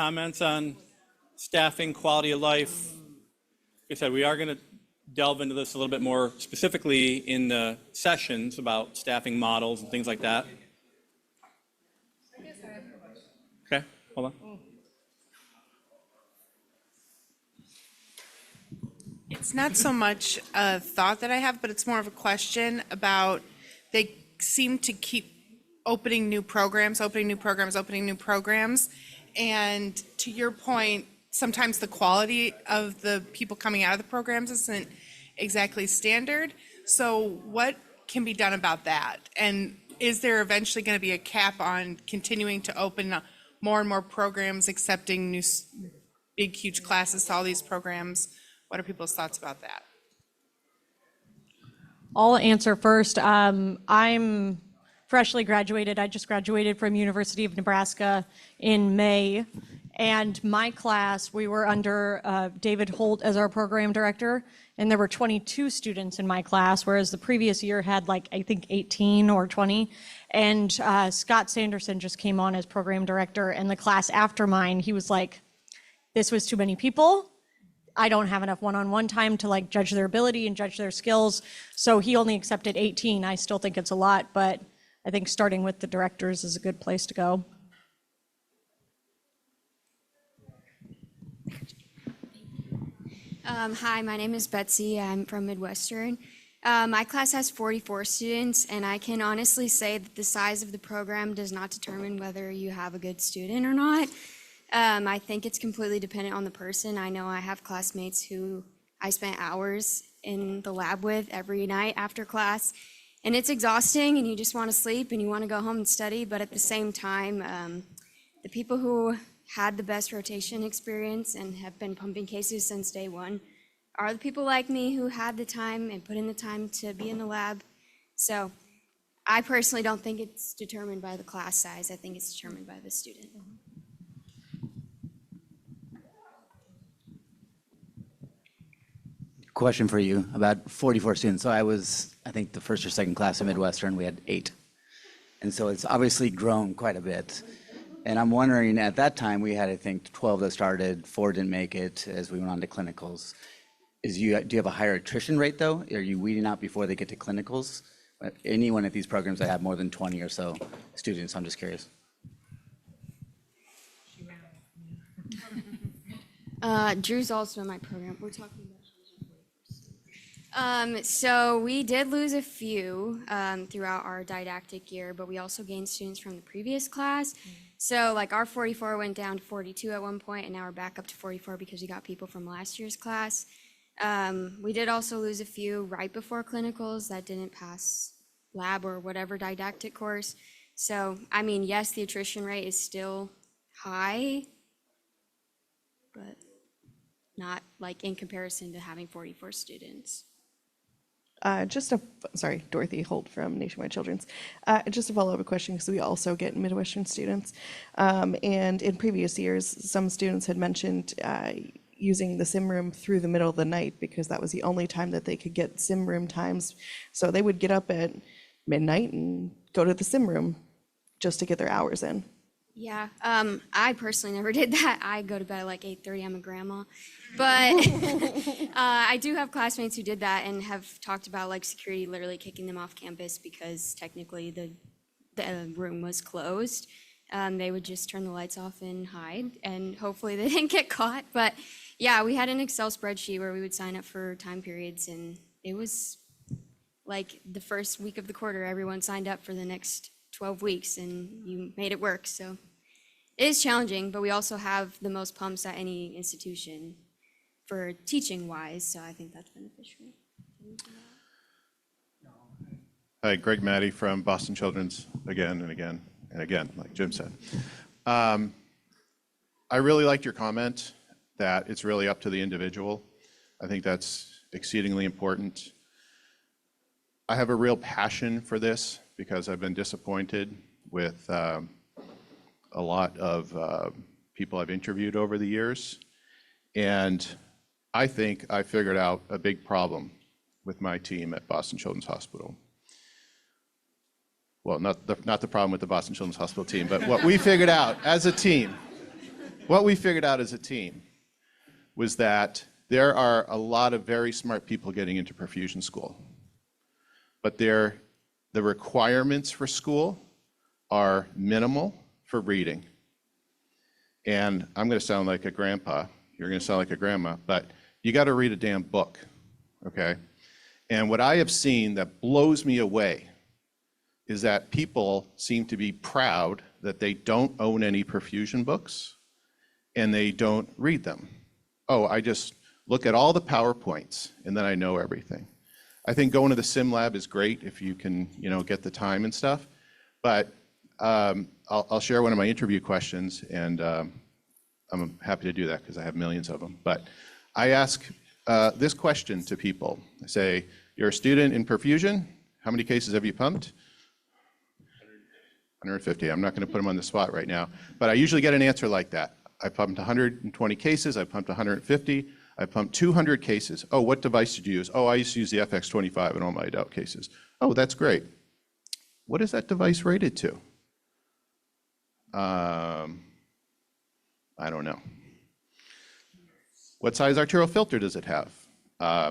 Comments on staffing, quality of life? Like I said, we are going to delve into this a little bit more specifically in the sessions about staffing models and things like that. Okay, hold on. It's not so much a thought that I have, but it's more of a question about they seem to keep opening new programs. And to your point, sometimes the quality of the people coming out of the programs isn't exactly standard. So what can be done about that? And is there eventually going to be a cap on continuing to open more and more programs, accepting new big, huge classes to all these programs? What are people's thoughts about that? I'll answer first. I'm freshly graduated. I just graduated from University of Nebraska in May. And my class, we were under David Holt as our program director, and there were 22 students in my class, whereas the previous year had like, I think 18 or 20. And Scott Sanderson just came on as program director, and the class after mine, he was like, this was too many people. I don't have enough one-on-one time to like judge their ability and judge their skills. So he only accepted 18. I still think it's a lot, but I think starting with the directors is a good place to go. Hi, my name is Betsy. I'm from Midwestern. My class has 44 students, and I can honestly say that the size of the program does not determine whether you have a good student or not. I think it's completely dependent on the person. I know I have classmates who I spent hours in the lab with every night after class, and it's exhausting, and you just want to sleep, and you want to go home and study, but at the same time, the people who had the best rotation experience and have been pumping cases since day one are the people like me who had the time and put in the time to be in the lab. So I personally don't think it's determined by the class size. I think it's determined by the student. Question for you about 44 students. So I think the first or second class at Midwestern, we had 8. And so it's obviously grown quite a bit. And I'm wondering, at that time, we had, I think, 12 that started, 4 didn't make it as we went on to clinicals. Do you have a higher attrition rate, though? Are you weeding out before they get to clinicals? Anyone at these programs that have more than 20 or so students, I'm just curious. Drew's also in my program. We're talking about so we did lose a few throughout our didactic year, but we also gained students from the previous class. So like our 44 went down to 42 at one point, and now we're back up to 44 because we got people from last year's class. We did also lose a few right before clinicals that didn't pass lab or whatever didactic course. So, I mean, yes, the attrition rate is still high, but not like in comparison to having 44 students. Sorry, Dorothy Holt from Nationwide Children's. Just a follow-up question, because we also get Midwestern students. And in previous years, some students had mentioned using the sim room through the middle of the night because that was the only time that they could get sim room times. So they would get up at midnight and go to the sim room just to get their hours in. Yeah, I personally never did that. I go to bed at like 8:30. I'm a grandma. But I do have classmates who did that and have talked about like security literally kicking them off campus because technically the room was closed. They would just turn the lights off and hide, and hopefully they didn't get caught. But yeah, we had an Excel spreadsheet where we would sign up for time periods, and it was like the first week of the quarter, everyone signed up for the next 12 weeks, and you made it work. So it is challenging, but we also have the most pumps at any institution for teaching wise, so I think that's beneficial. Hi, Greg Maddie from Boston Children's, again and again and again, like Jim said. I really liked your comment that it's really up to the individual. I think that's exceedingly important. I have a real passion for this because I've been disappointed with a lot of people I've interviewed over the years. And I think I figured out a big problem with my team at Boston Children's Hospital. Well, not the problem with the Boston Children's Hospital team, but what we figured out as a team what we figured out as a team was that there are a lot of very smart people getting into perfusion school, but the requirements for school are minimal for reading. And I'm going to sound like a grandpa. You're going to sound like a grandma, but you got to read a damn book, okay? And what I have seen that blows me away is that people seem to be proud that they don't own any perfusion books and they don't read them. Oh, I just look at all the PowerPoints and then I know everything. I think going to the sim lab is great if you can, get the time and stuff. But I'll share one of my interview questions, and I'm happy to do that because I have millions of them. But I ask this question to people. I say, you're a student in perfusion. How many cases have you pumped? 150. I'm not going to put them on the spot right now, but I usually get an answer like that. I pumped 120 cases. I pumped 150. I pumped 200 cases. Oh, what device did you use? Oh, I used to use the FX25 in all my adult cases. Oh, that's great. What is that device rated to? I don't know. What size arterial filter does it have? I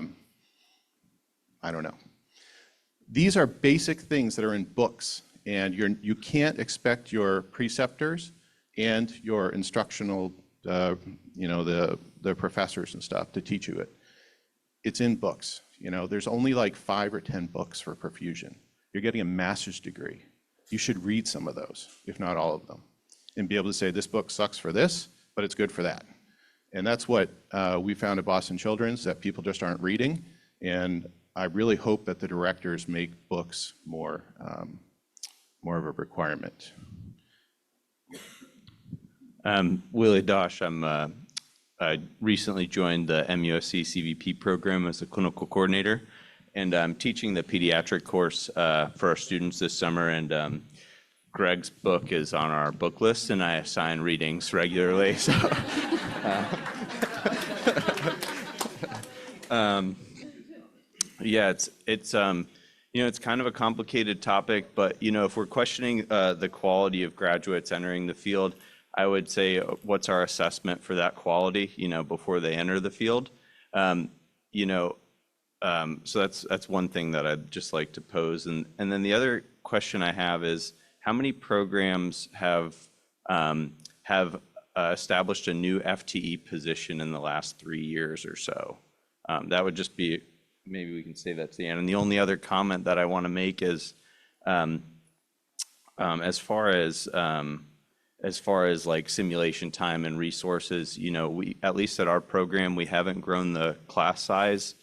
don't know. These are basic things that are in books, and you can't expect your preceptors and your instructional, the professors and stuff to teach you it. It's in books. There's only like 5 or 10 books for perfusion. You're getting a master's degree. You should read some of those, if not all of them, and be able to say, this book sucks for this, but it's good for that. And that's what we found at Boston Children's, that people just aren't reading. And I really hope that the directors make books more of a requirement. Willie Dosh. I recently joined the MUSC CVP program as a clinical coordinator, and I'm teaching the pediatric course for our students this summer. And Greg's book is on our book list, and I assign readings regularly. So, yeah, it's kind of a complicated topic, but if we're questioning the quality of graduates entering the field, I would say, what's our assessment for that quality, before they enter the field? So that's one thing that I'd just like to pose. And then the other question I have is, how many programs have established a new FTE position in the last 3 years or so? That would just be, maybe we can say that to the end. And the only other comment that I want to make is, as far as like simulation time and resources, we, at least at our program, we haven't grown the class size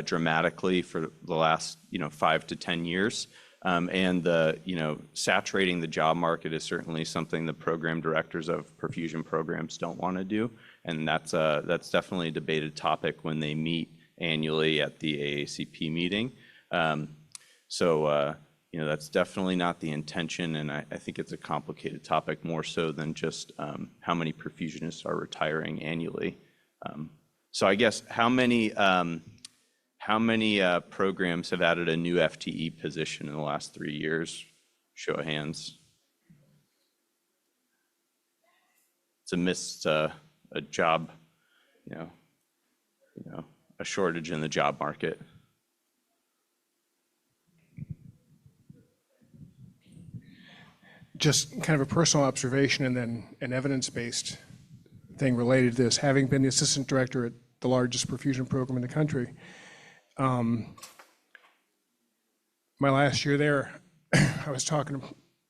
dramatically for the last 5 to 10 years. And saturating the job market is certainly something the program directors of perfusion programs don't want to do, and that's definitely a debated topic when they meet annually at the AACP meeting. That's definitely not the intention, and I think it's a complicated topic, more so than just how many perfusionists are retiring annually. So I guess how many programs have added a new FTE position in the last 3 years? Show of hands. It's a job, a shortage in the job market. Just kind of a personal observation and then an evidence-based thing related to this. Having been the assistant director at the largest perfusion program in the country, my last year there, I was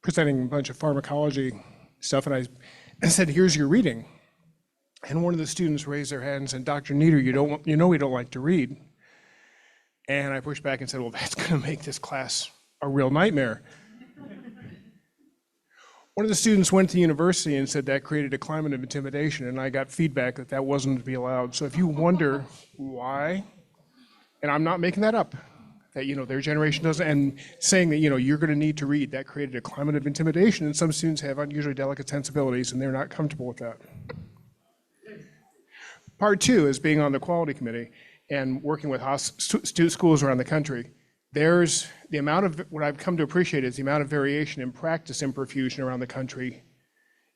presenting a bunch of pharmacology stuff, and I said, "Here's your reading." And one of the students raised their hand and said, "Dr. Nieder, we don't like to read." And I pushed back and said, "Well, that's going to make this class a real nightmare." One of the students went to the university and said that created a climate of intimidation, and I got feedback that that wasn't to be allowed. So if you wonder why, and I'm not making that up, that their generation doesn't, and saying that you're going to need to read, that created a climate of intimidation, and some students have unusually delicate sensibilities, and they're not comfortable with that. Part 2 is being on the quality committee and working with schools around the country. There's the amount of, what I've come to appreciate is the amount of variation in practice in perfusion around the country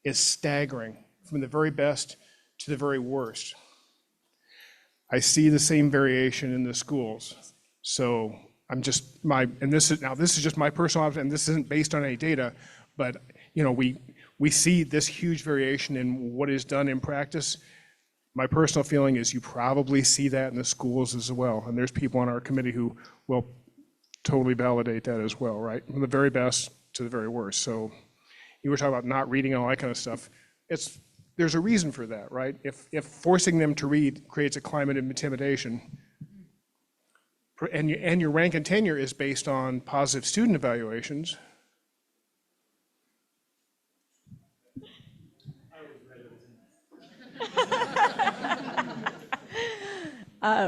is staggering. from the very best to the very worst. I see the same variation in the schools. So I'm just this is just my personal observation, and this isn't based on any data, but we see this huge variation in what is done in practice. My personal feeling is you probably see that in the schools as well. And there's people on our committee who will totally validate that as well, right? From the very best to the very worst. So you were talking about not reading and all that kind of stuff. There's a reason for that, right? If forcing them to read creates a climate of intimidation, and your rank and tenure is based on positive student evaluations.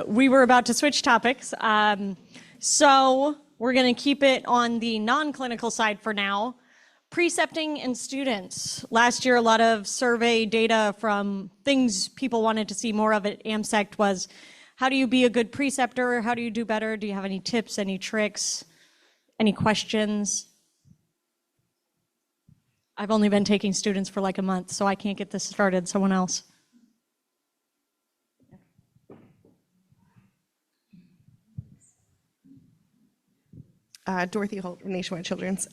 We were about to switch topics. So we're going to keep it on the non-clinical side for now. Precepting and students. Last year, a lot of survey data from things people wanted to see more of at AMSECT was, how do you be a good preceptor? How do you do better? Do you have any tips, any tricks, any questions? I've only been taking students for like a month, so I can't get this started. Someone else. Dorothy Holt from Nationwide Children's.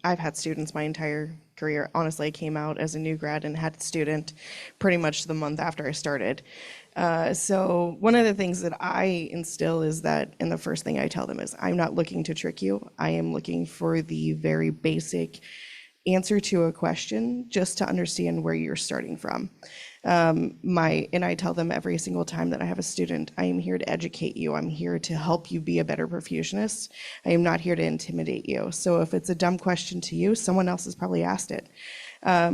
I've had students my entire career. Honestly, I came out as a new grad and had a student pretty much the month after I started. So one of the things that I instill is that, and the first thing I tell them is, I'm not looking to trick you. I am looking for the very basic answer to a question just to understand where you're starting from. And I tell them every single time that I have a student, I am here to educate you. I'm here to help you be a better perfusionist. I am not here to intimidate you. So if it's a dumb question to you, someone else has probably asked it.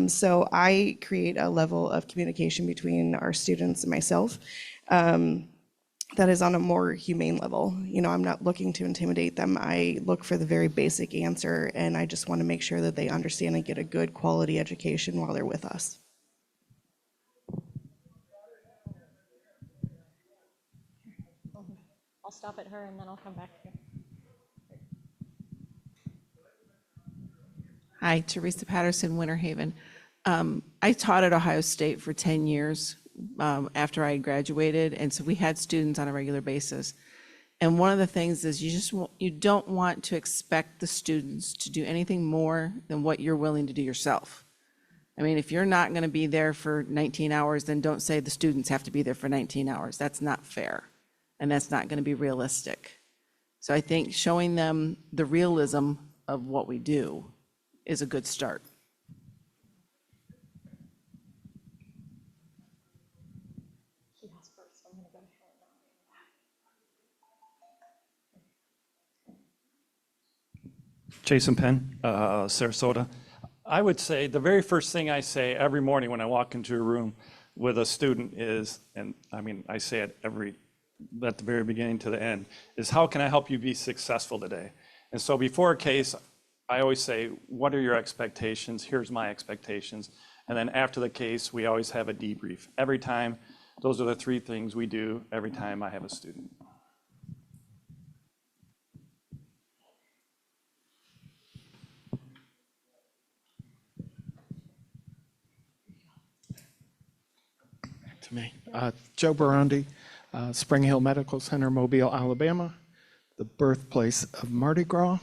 So I create a level of communication between our students and myself that is on a more humane level. I'm not looking to intimidate them. I look for the very basic answer, and I just want to make sure that they understand and get a good quality education while they're with us. I'll stop at her and then I'll come back to you. Hi, Teresa Patterson, Winter Haven. I taught at Ohio State for 10 years after I graduated, and so we had students on a regular basis. And one of the things is you don't want to expect the students to do anything more than what you're willing to do yourself. I mean, if you're not going to be there for 19 hours, then don't say the students have to be there for 19 hours. That's not fair, and that's not going to be realistic. So I think showing them the realism of what we do is a good start. Jason Penn, Sarasota. I would say the very first thing I say every morning when I walk into a room with a student is, and I mean, I say it at the very beginning to the end, is how can I help you be successful today? And so before a case, I always say, what are your expectations? Here's my expectations. And then after the case, we always have a debrief. Every time, those are the three things we do every time I have a student. To me. Joe Barondi, Spring Hill Medical Center, Mobile, Alabama, the birthplace of Mardi Gras.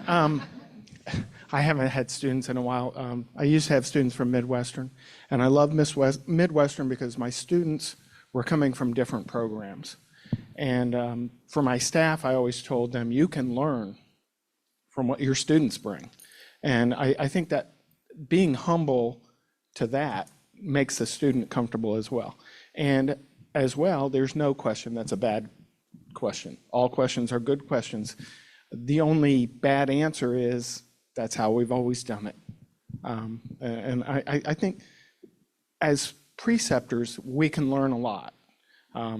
I haven't had students in a while. I used to have students from Midwestern, and I love Midwestern because my students were coming from different programs. And for my staff, I always told them, you can learn from what your students bring. And I think that being humble to that makes the student comfortable as well. And as well, there's no question that's a bad question. All questions are good questions. The only bad answer is that's how we've always done it. And I think as preceptors, we can learn a lot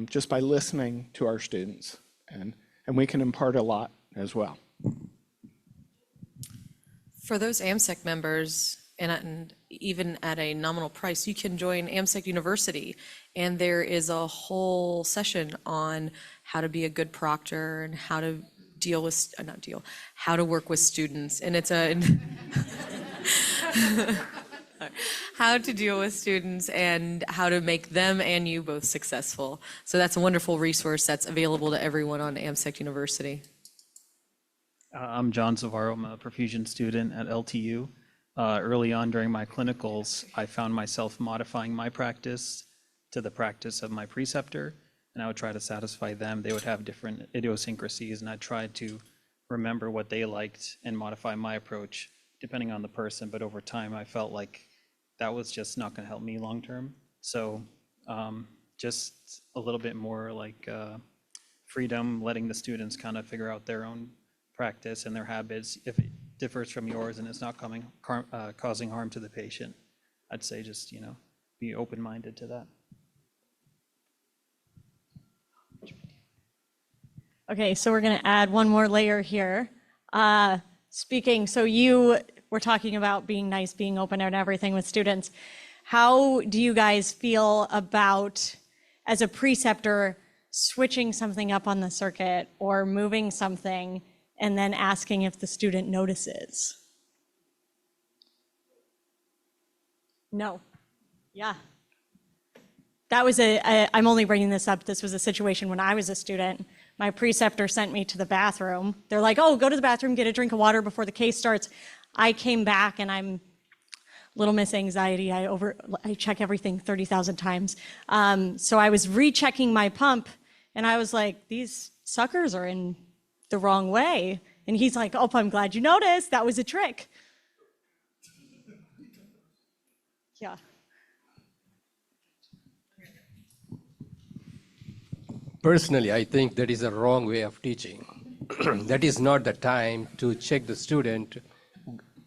just by listening to our students, and we can impart a lot as well. For those AMSEC members, and even at a nominal price, you can join AMSEC University, and there is a whole session on how to be a good proctor and how to how to work with students. And it's how to deal with students and how to make them and you both successful. So that's a wonderful resource that's available to everyone on AmSec University. I'm John Zavarro. I'm a perfusion student at LTU. Early on during my clinicals, I found myself modifying my practice to the practice of my preceptor, and I would try to satisfy them. They would have different idiosyncrasies, and I tried to remember what they liked and modify my approach depending on the person. But over time, I felt like that was just not going to help me long term. So just a little bit more like freedom, letting the students kind of figure out their own practice and their habits. If it differs from yours and it's not causing harm to the patient, I'd say just, be open-minded to that. Okay, so we're going to add one more layer here. So you were talking about being nice, being open and everything with students. How do you guys feel about, as a preceptor, switching something up on the circuit or moving something and then asking if the student notices? No. Yeah. That was I'm only bringing this up. This was a situation when I was a student. My preceptor sent me to the bathroom. They're like, oh, go to the bathroom, get a drink of water before the case starts. I came back and I'm Little Miss Anxiety. I check everything 30,000 times. So I was rechecking my pump and I was like, these suckers are in the wrong way. And he's like, oh, I'm glad you noticed. That was a trick. Yeah. Personally, I think that is a wrong way of teaching. That is not the time to check the student.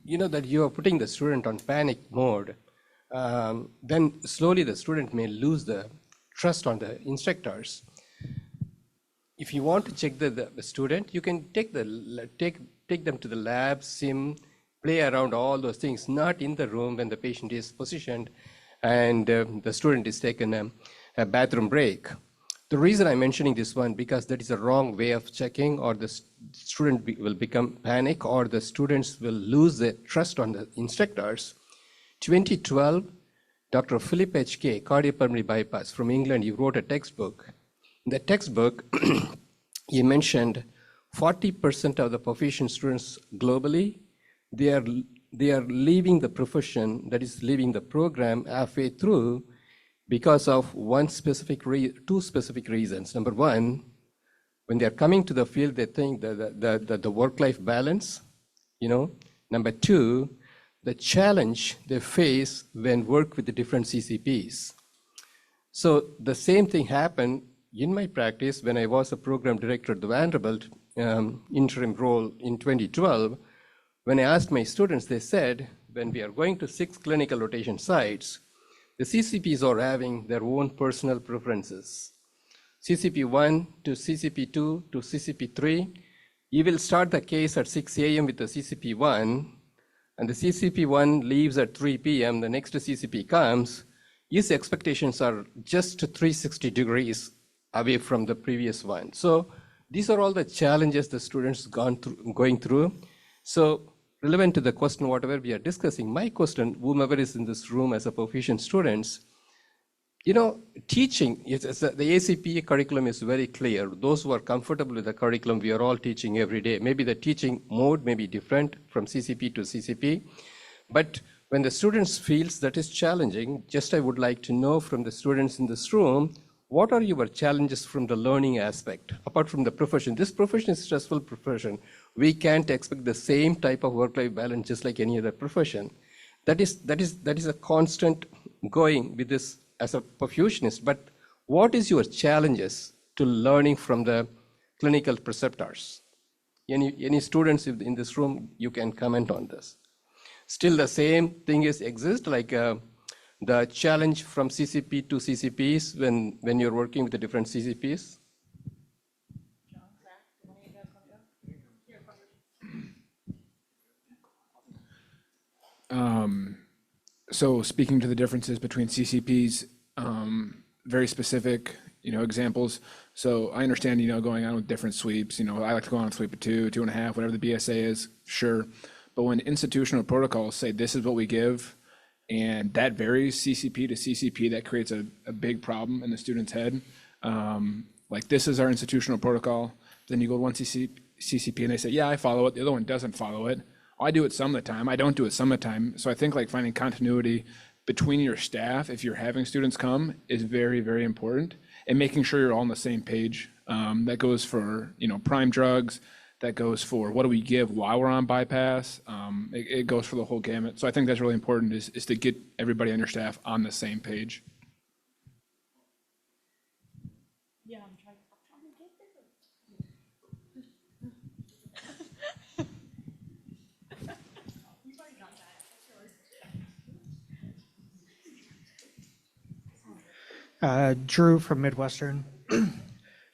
You know that you are putting the student on panic mode. Then slowly the student may lose the trust on the instructors. If you want to check the student, you can take them to the lab, sim, play around all those things, not in the room when the patient is positioned and the student is taken a bathroom break. The reason I'm mentioning this one, because that is a wrong way of checking, or the student will become panic, or the students will lose their trust on the instructors. 2012, Dr. Philip H.K., cardiopulmonary bypass from England, he wrote a textbook. In the textbook, he mentioned 40% of the perfusion students globally, they are leaving the profession, that is leaving the program halfway through, because of two specific reasons. Number one, when they're coming to the field, they think that the work-life balance, Number two, the challenge they face when work with the different CCPs. So the same thing happened in my practice when I was a program director at the Vanderbilt interim role in 2012. When I asked my students, they said, when we are going to 6 clinical rotation sites, the CCPs are having their own personal preferences. CCP 1 to CCP 2 to CCP 3, you will start the case at 6 a.m. with the CCP 1, and the CCP 1 leaves at 3 p.m., the next CCP comes, his expectations are just 360 degrees away from the previous one. So these are all the challenges the students going through. So relevant to the question, whatever we are discussing, my question, whomever is in this room as a perfusion students, teaching, the ACPA curriculum is very clear. Those who are comfortable with the curriculum, we are all teaching every day. Maybe the teaching mode may be different from CCP to CCP, but when the students feels that is challenging, I would like to know from the students in this room, what are your challenges from the learning aspect, apart from the profession? This profession is a stressful profession. We can't expect the same type of work-life balance just like any other profession. That is a constant going with this as a perfusionist. But what is your challenges to learning from the clinical preceptors? Any students in this room, you can comment on this. Still the same thing exists, like the challenge from CCP to CCPs when you're working with the different CCPs? So speaking to the differences between CCPs, very specific, examples. So I understand, going on with different sweeps. I like to go on sweep of 2, 2.5, whatever the BSA is, sure. But when institutional protocols say this is what we give, And that varies CCP to CCP. That creates a big problem in the student's head. Like, this is our institutional protocol. Then you go to one CCP and they say, yeah, I follow it. The other one doesn't follow it. I do it some of the time. I don't do it some of the time. So I think like finding continuity between your staff, if you're having students come, is very, very important. And making sure you're all on the same page. That goes for, prime drugs. That goes for what do we give while we're on bypass. It goes for the whole gamut. So I think that's really important is to get everybody on your staff on the same page. Yeah, I'm trying to get there. You've already got that. That's yours. Drew from Midwestern.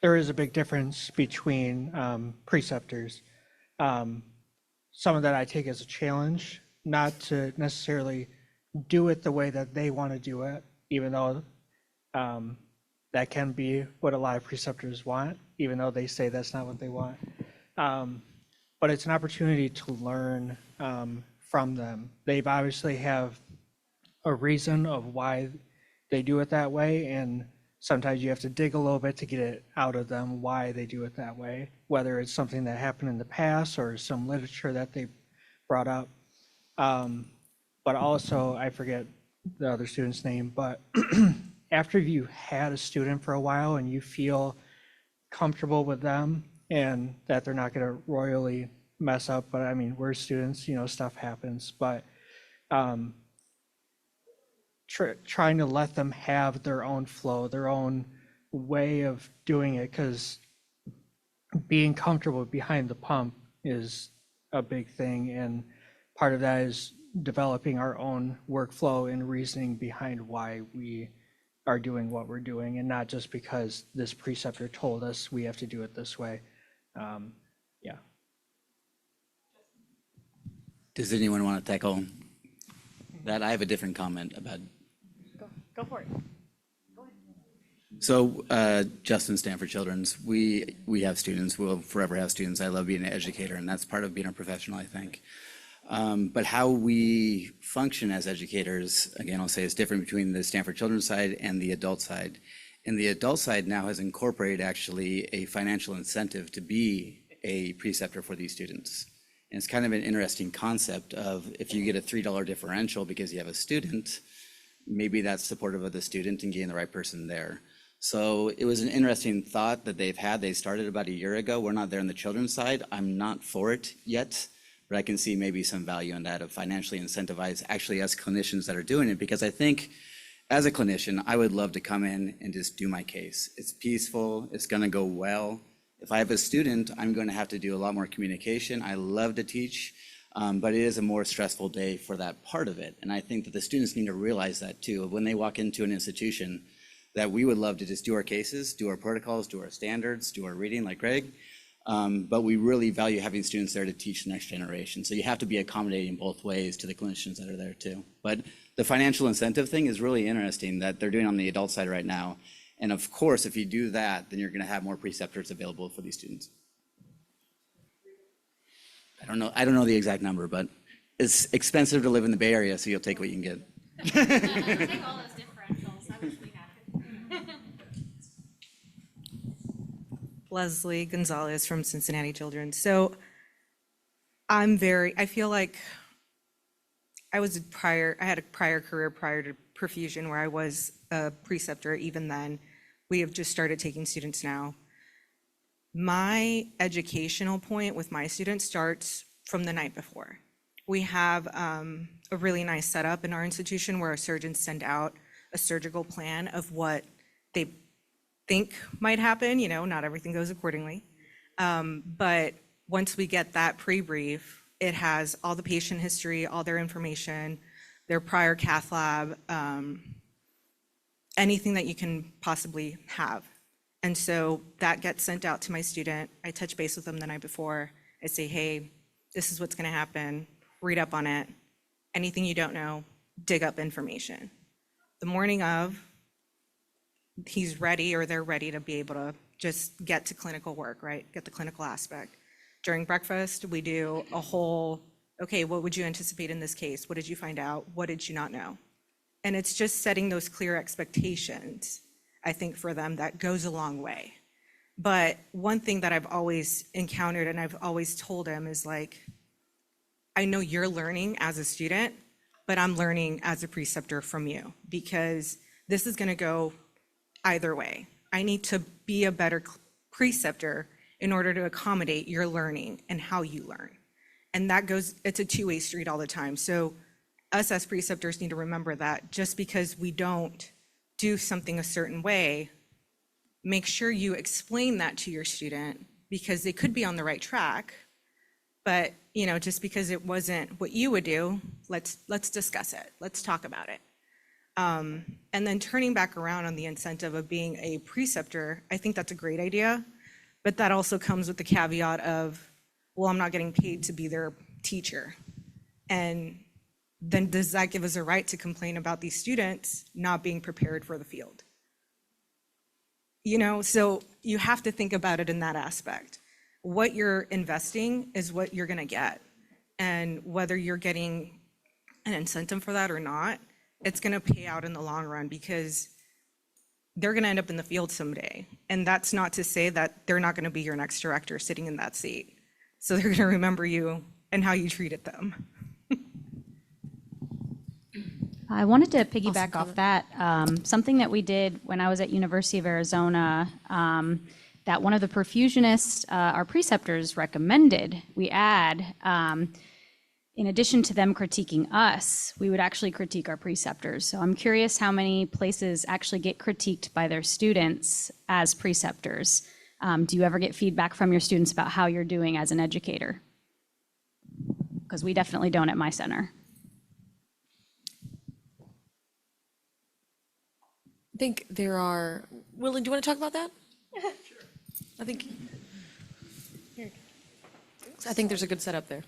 There is a big difference between preceptors. Some of that I take as a challenge, not to necessarily do it the way that they want to do it, even though that can be what a lot of preceptors want, even though they say that's not what they want. But it's an opportunity to learn from them. They've obviously have a reason of why they do it that way, and sometimes you have to dig a little bit to get it out of them why they do it that way, whether it's something that happened in the past or some literature that they brought up. But also, I forget the other student's name, but after you had a student for a while and you feel comfortable with them and that they're not going to royally mess up, but I mean, we're students, stuff happens, but trying to let them have their own flow, their own way of doing it, because being comfortable behind the pump is a big thing, and part of that is developing our own workflow and reasoning behind why we are doing what we're doing, and not just because this preceptor told us we have to do it this way. Yeah. Does anyone want to tackle that? I have a different comment about. Go for it. So Justin, Stanford Children's, we have students, we'll forever have students. I love being an educator, and that's part of being a professional, I think. But how we function as educators, again, I'll say is different between the Stanford Children's side and the adult side. And the adult side now has incorporated actually a financial incentive to be a preceptor for these students. And it's kind of an interesting concept of if you get a $3 differential because you have a student, maybe that's supportive of the student and getting the right person there. So it was an interesting thought that they've had. They started about a year ago. We're not there on the children's side. I'm not for it yet, but I can see maybe some value in that of financially incentivize actually as clinicians that are doing it, because I think as a clinician, I would love to come in and just do my case. It's peaceful, it's gonna go well. If I have a student, I'm gonna have to do a lot more communication. I love to teach. But it is a more stressful day for that part of it. And I think that the students need to realize that too. When they walk into an institution, that we would love to just do our cases, do our protocols, do our standards, do our reading like Greg. But we really value having students there to teach the next generation. So you have to be accommodating both ways to the clinicians that are there too. But the financial incentive thing is really interesting that they're doing on the adult side right now. And of course, if you do that, then you're gonna have more preceptors available for these students. I don't know the exact number, but it's expensive to live in the Bay Area, so you'll take what you can get. Take all those differentials. I wish we had it. Leslie Gonzalez from Cincinnati Children's. So I feel like I had a prior career prior to perfusion where I was a preceptor. Even then, we have just started taking students now. My educational point with my students starts from the night before. We have a really nice setup in our institution where our surgeons send out a surgical plan of what they think might happen. Not everything goes accordingly. But once we get that pre-brief, it has all the patient history, all their information, their prior cath lab, anything that you can possibly have. And so that gets sent out to my student. I touch base with them the night before. I say, hey, this is what's gonna happen. Read up on it. Anything you don't know, dig up information. The morning of, he's ready or they're ready to be able to just get to clinical work, right? Get the clinical aspect. During breakfast, we do a whole okay, what would you anticipate in this case? What did you find out? What did you not know? And it's just setting those clear expectations, I think, for them that goes a long way. But one thing that I've always encountered and I've always told them is like, I know you're learning as a student, but I'm learning as a preceptor from you because this is gonna go either way. I need to be a better preceptor in order to accommodate your learning and how you learn. And that goes, it's a two-way street all the time. So us as preceptors need to remember that just because we don't do something a certain way, make sure you explain that to your student because they could be on the right track. But, you know, just because it wasn't what you would do, let's discuss it. Let's talk about it. And then turning back around on the incentive of being a preceptor, I think that's a great idea. But that also comes with the caveat of, well, I'm not getting paid to be their teacher. And then does that give us a right to complain about these students not being prepared for the field? You know, so you have to think about it in that aspect. What you're investing is what you're gonna get. And whether you're getting an incentive for that or not, it's gonna pay out in the long run because they're gonna end up in the field someday. And that's not to say that they're not gonna be your next director sitting in that seat. So they're gonna remember you and how you treated them. I wanted to piggyback off that. Something that we did when I was at University of Arizona, that one of the perfusionists, our preceptors recommended we add, in addition to them critiquing us, we would actually critique our preceptors. So I'm curious how many places actually get critiqued by their students as preceptors. Do you ever get feedback from your students about how you're doing as an educator? Because we definitely don't at my center. I think there are, Willie, do you want to talk about that? Sure. I think there's a good setup there.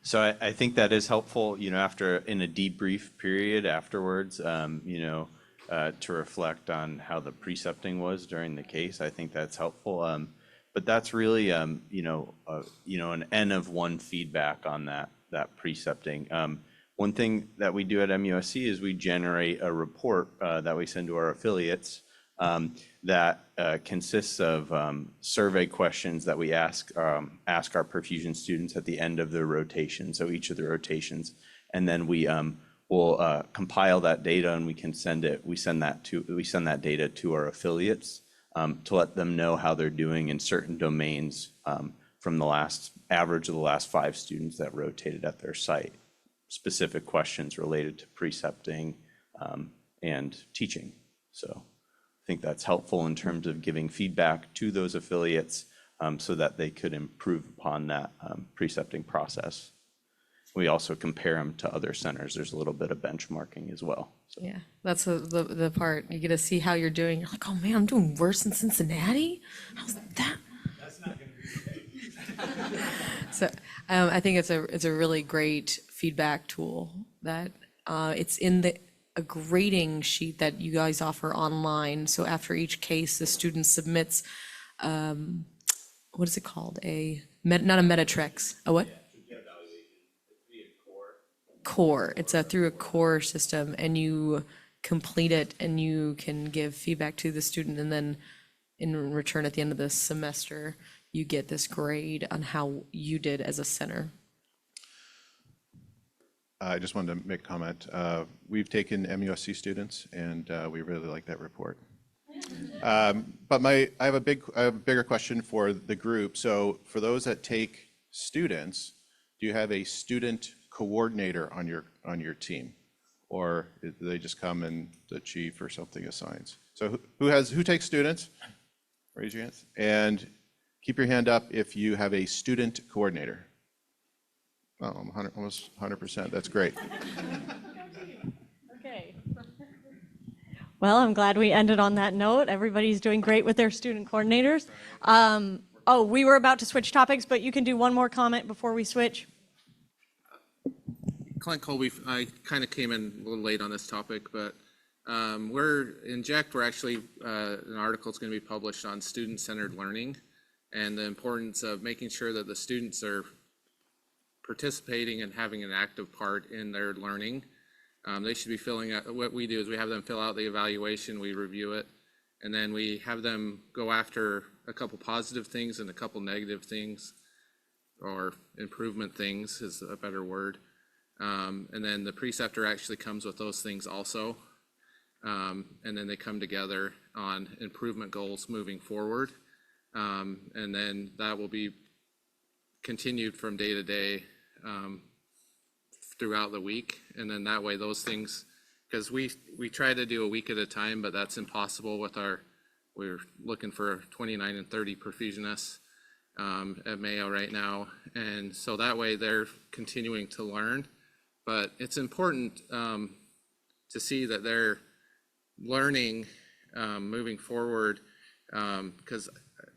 So I think that is helpful, you know, after, in a debrief period afterwards, you know, to reflect on how the precepting was during the case. I think that's helpful. But that's really, you know, an N of one feedback on that precepting. One thing that we do at MUSC is we generate a report that we send to our affiliates that consists of survey questions that we ask our perfusion students at the end of the rotation, so each of the rotations, and then we will compile that data and we send that data to our affiliates to let them know how they're doing in certain domains from the last average of the last 5 students that rotated at their site. Specific questions related to precepting and teaching. So I think that's helpful in terms of giving feedback to those affiliates so that they could improve upon that precepting process. We also compare them to other centers. There's a little bit of benchmarking as well. So. Yeah, that's the part. You get to see how you're doing. You're like, oh man, I'm doing worse than Cincinnati? How's that? That's not going to be the case. So I think it's a really great feedback tool that it's in a grading sheet that you guys offer online. So after each case, the student submits, what is it called? Not a Metatrix, a what? Core. It's through a core system, and you complete it and you can give feedback to the student, and then in return at the end of the semester, you get this grade on how you did as a center. I just wanted to make a comment. We've taken MUSC students, and we really like that report. But I have a bigger question for the group. So for those that take students, do you have a student coordinator on your team, or do they just come and the chief or something assigns? So who takes students? Raise your hands and keep your hand up if you have a student coordinator. Oh, almost 100%. That's great. Okay. Well, I'm glad we ended on that note. Everybody's doing great with their student coordinators. We were about to switch topics, but you can do one more comment before we switch. Clint Colby, I kind of came in a little late on this topic, but we're actually, an article is going to be published on student-centered learning and the importance of making sure that the students are participating and having an active part in their learning. They should be filling out, what we do is we have them fill out the evaluation, we review it, and then we have them go after a couple positive things and a couple negative things, or improvement things is a better word. And then the preceptor actually comes with those things also. And then they come together on improvement goals moving forward. And then that will be continued from day to day throughout the week. And then that way those things, because we try to do a week at a time, but that's impossible with we're looking for 29 and 30 perfusionists at Mayo right now. And so that way they're continuing to learn. But it's important to see that they're learning moving forward, because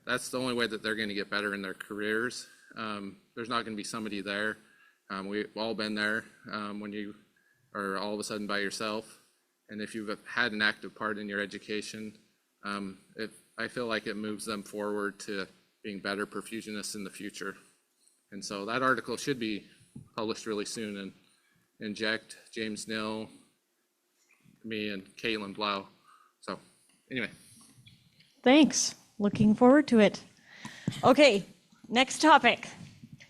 that's the only way that they're going to get better in their careers. There's not going to be somebody there. We've all been there when you are all of a sudden by yourself. And if you've had an active part in your education, I feel like it moves them forward to being better perfusionists in the future. And so that article should be published really soon, and Inject, James Nill, me, and Caitlin Blau. So anyway. Thanks. Looking forward to it. Okay, next topic.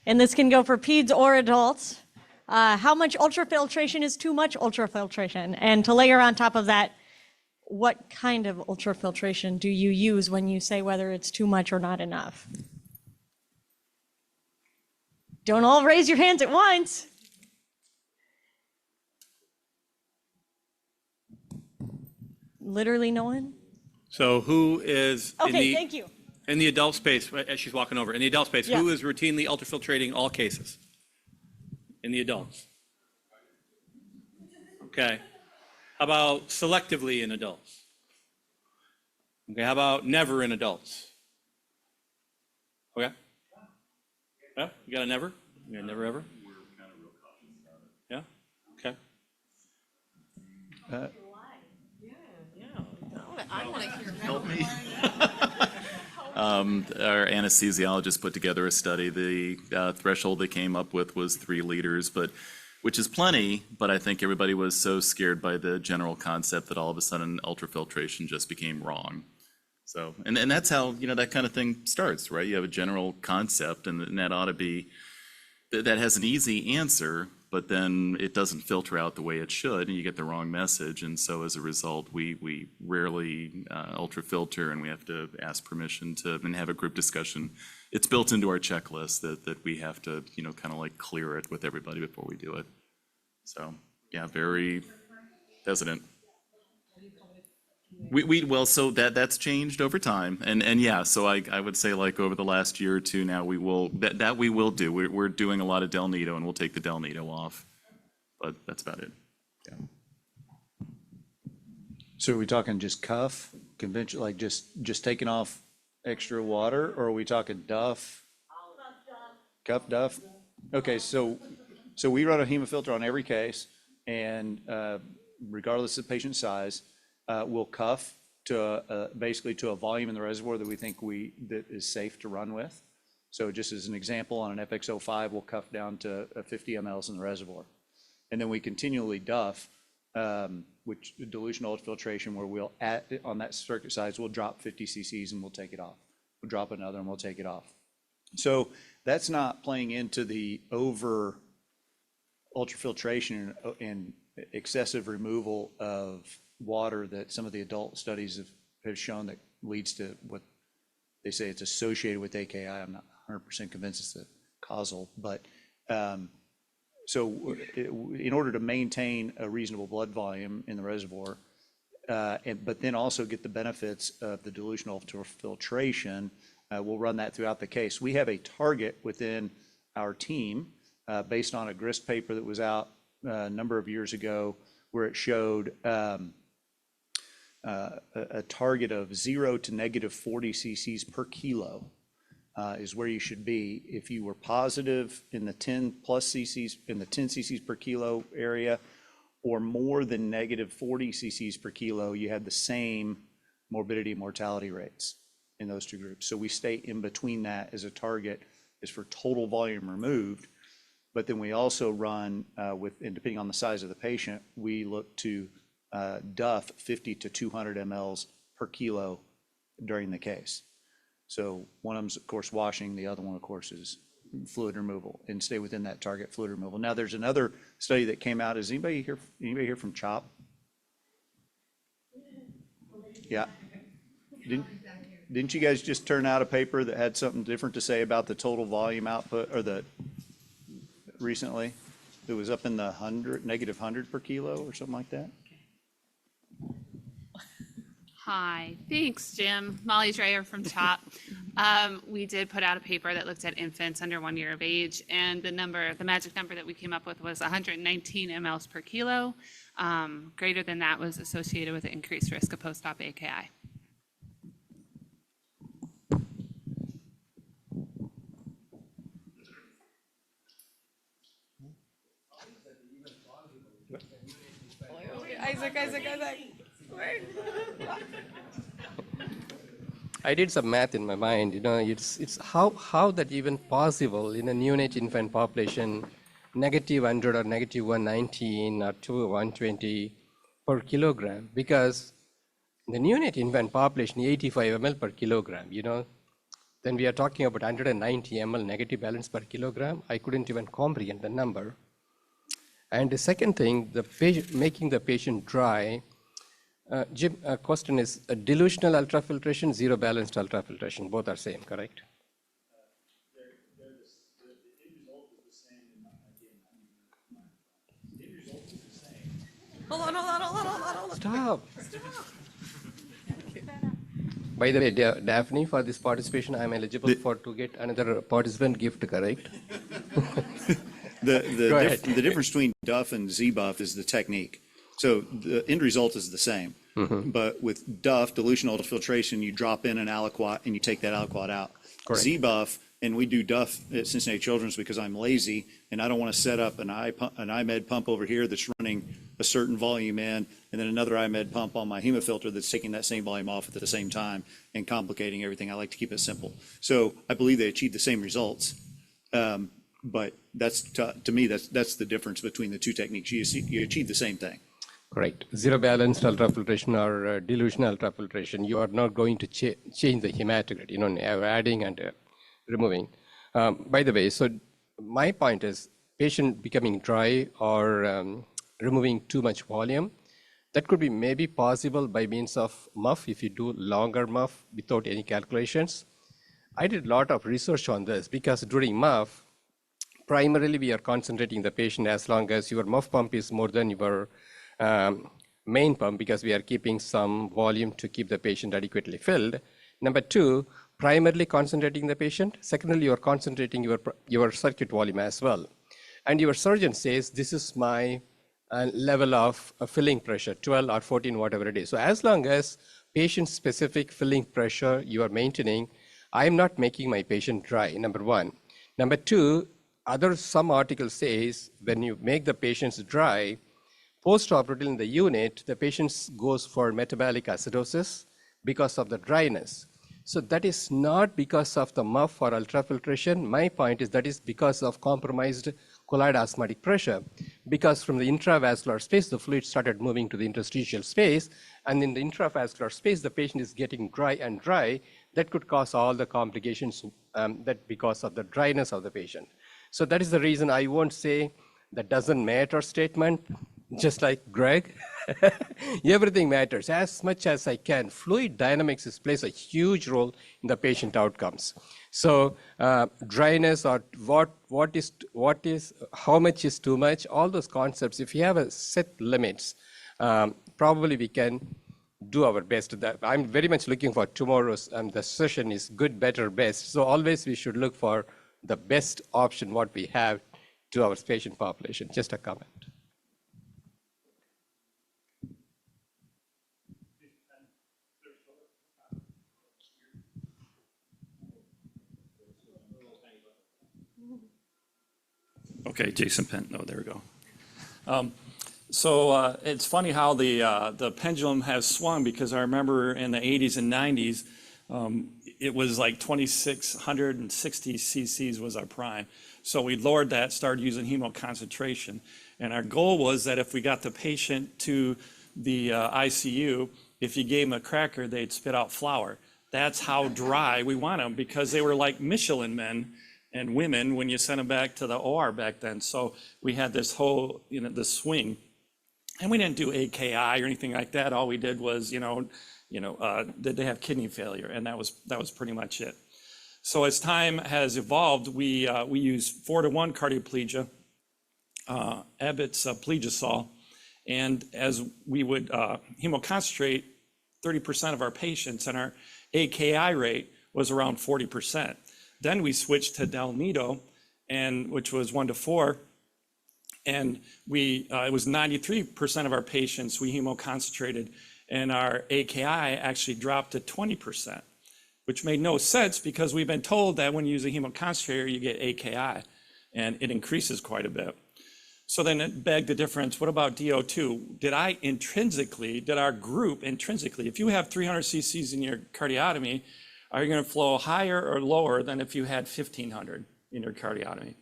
And this can go for peds or adults. How much ultrafiltration is too much ultrafiltration? And to layer on top of that, what kind of ultrafiltration do you use when you say whether it's too much or not enough? Don't all raise your hands at once. Literally no one? So who is Okay, thank you. in the adult space, as she's walking over, in the adult space, Yeah. who is routinely ultrafiltrating all cases? In the adults? Okay. How about selectively in adults? Okay, how about never in adults? Okay. Yeah, you got a never? You got a never ever? Yeah, okay. I want to hear. Help me. Our anesthesiologist put together a study. The threshold they came up with was 3 liters, which is plenty, but I think everybody was so scared by the general concept that all of a sudden ultrafiltration just became wrong. So, and that's how, that kind of thing starts, right? You have a general concept, and that ought to be, that has an easy answer, but then it doesn't filter out the way it should, and you get the wrong message. And so as a result, we rarely ultrafilter, and we have to ask permission and have a group discussion. It's built into our checklist that we have to, kind of like clear it with everybody before we do it. So, yeah, very hesitant. Well, so that's changed over time, and yeah, so I would say like over the last year or two now, we will do. We're doing a lot of Del Nido, and we'll take the Del Nido off, but that's about it. Yeah. So are we talking just cuff, conventional, like just taking off extra water, or are we talking Duff? Cuff, Duff? Okay, so we run a hemofilter on every case, and regardless of patient size, we'll cuff to basically to a volume in the reservoir that we think that is safe to run with. So just as an example, on an FX05, we'll cuff down to 50 mLs in the reservoir. And then we continually Duff, which dilution ultrafiltration, where we'll on that circuit size, we'll drop 50 cc's and we'll take it off. We'll drop another and we'll take it off. So that's not playing into the over ultrafiltration and excessive removal of water that some of the adult studies have shown that leads to what they say it's associated with AKI. I'm not 100% convinced it's the causal, but so in order to maintain a reasonable blood volume in the reservoir, but then also get the benefits of the dilution ultrafiltration, we'll run that throughout the case. We have a target within our team based on a GRIST paper that was out a number of years ago, where it showed a target of 0 to negative 40 cc's per kilo is where you should be. If you were positive in the 10 plus cc's, in the 10 cc's per kilo area, or more than negative 40 cc's per kilo, you had the same morbidity and mortality rates in those two groups. So we stay in between that as a target, is for total volume removed. But then we also run and depending on the size of the patient, we look to duff 50 to 200 mLs per kilo during the case. So one of them's, of course, washing. The other one, of course, is fluid removal, and stay within that target fluid removal. Now, there's another study that came out. Is anybody here from CHOP? Yeah. Didn't you guys just turn out a paper that had something different to say about the total volume output, or recently? It was up in the -100 per kilo or something like that? Hi, thanks, Jim. Molly Dreyer from CHOP. We did put out a paper that looked at infants under 1 year of age, and the magic number that we came up with was 119 mLs per kilo. Greater than that was associated with an increased risk of post-op AKI. Isaac. I did some math in my mind, it's how that even possible in a neonate infant population, -100 or -119 or -120 per kilogram, because the neonate infant population, 85 ml per kilogram, then we are talking about 190 ml negative balance per kilogram. I couldn't even comprehend the number. And the second thing, making the patient dry. Jim, question is dilutional ultrafiltration, zero balanced ultrafiltration, both are same, correct? Hold on. Stop. By the way, Daphne, for this participation, I'm eligible to get another participant gift, correct? The difference between Duff and Z-Buff is the technique. So the end result is the same. But with Duff, dilution ultrafiltration, you drop in an aliquot and you take that aliquot out. Correct. Z-Buff, and we do Duff at Cincinnati Children's because I'm lazy and I don't want to set up an iMed pump over here that's running a certain volume in, and then another iMed pump on my hemofilter that's taking that same volume off at the same time and complicating everything. I like to keep it simple. So I believe they achieve the same results. But that's, to me, that's the difference between the two techniques. You achieve the same thing. Correct. Zero balanced ultrafiltration or dilutional ultrafiltration, you are not going to change the hematocrit, adding and removing. By the way, so my point is patient becoming dry or removing too much volume, that could be maybe possible by means of muff if you do longer muff without any calculations. I did a lot of research on this because during muff, primarily we are concentrating the patient as long as your muff pump is more than your main pump, because we are keeping some volume to keep the patient adequately filled. Number two, primarily concentrating the patient. Secondly, you are concentrating your circuit volume as well. And your surgeon says, this is my level of filling pressure, 12 or 14, whatever it is. So as long as patient-specific filling pressure you are maintaining, I'm not making my patient dry, number one. Number two, some articles says when you make the patients dry, post-operatively in the unit, the patient goes for metabolic acidosis because of the dryness. So that is not because of the muff or ultrafiltration. My point is that is because of compromised colloid osmotic pressure, because from the intravascular space, the fluid started moving to the interstitial space, and in the intravascular space, the patient is getting dry and dry. That could cause all the complications that because of the dryness of the patient. So that is the reason I won't say that doesn't matter statement. Just like Greg, everything matters as much as I can. Fluid dynamics plays a huge role in the patient outcomes. So dryness or how much is too much, all those concepts, if you have a set limits, probably we can do our best. I'm very much looking for tomorrow's, the session is good, better, best. So always we should look for the best option, what we have to our patient population. Just a comment. Okay, Jason Pent. No, there we go. So it's funny how the pendulum has swung, because I remember in the 80s and 90s, it was like 2,660 cc's was our prime. So we lowered that, started using hemoconcentration. And our goal was that if we got the patient to the ICU, if you gave them a cracker, they'd spit out flour. That's how dry we want them, because they were like Michelin men and women when you sent them back to the OR back then. So we had this whole, this swing. And we didn't do AKI or anything like that. All we did was, did they have kidney failure? And that was pretty much it. So as time has evolved, we use 4-to-1 cardioplegia, Abbott's Plegiosol. And as we would hemoconcentrate 30% of our patients, and our AKI rate was around 40%. Then we switched to Dalnido, which was 1-to-4. And it was 93% of our patients we hemoconcentrated, and our AKI actually dropped to 20%, which made no sense because we've been told that when you use a hemoconcentrator, you get AKI, and it increases quite a bit. So then it begged the difference, what about DO2? Did our group intrinsically, if you have 300 cc's in your cardiotomy, are you gonna flow higher or lower than if you had 1,500 in your cardiotomy?